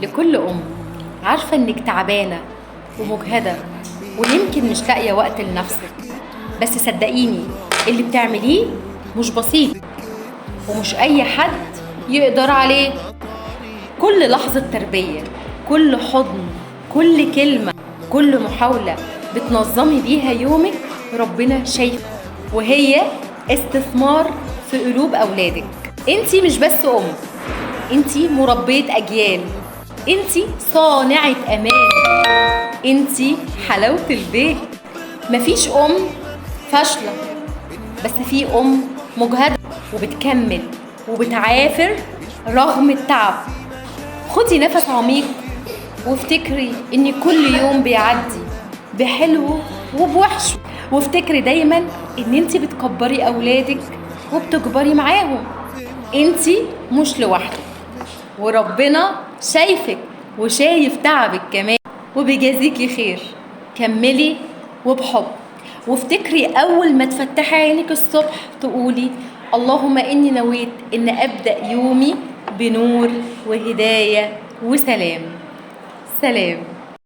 لكل عارفة إنك تعبانة ومجهدة ويمكن مش لاقية وقت لنفسك، بس صدقيني اللي بتعمليه مش بسيط ومش أي حد يقدر عليه. كل لحظة تربية، كل حضن، كل كلمة، كل محاولة بتنظمي بيها يومك ربنا شايفه، وهي استثمار في قلوب أولادك. انتي مش بس انتي مربية أجيال، انتي صانعة أمان، انتي حلاوة البيت. مفيش فاشلة، بس في مجهدة وبتكمل وبتعافر رغم التعب. خدي نفس عميق وافتكري ان كل يوم بيعدي بحلوه وبوحشه، وافتكري دايما ان انتي بتكبري اولادك وبتكبري معاهم. انتي مش لوحدك، وربنا شايفك وشايف تعبك كمان وبيجازيكي خير. كملي وبحب، وافتكري اول ما تفتحي عينك الصبح تقولي اللهم اني نويت ان ابدأ يومي بنور وهداية وسلام. سلام.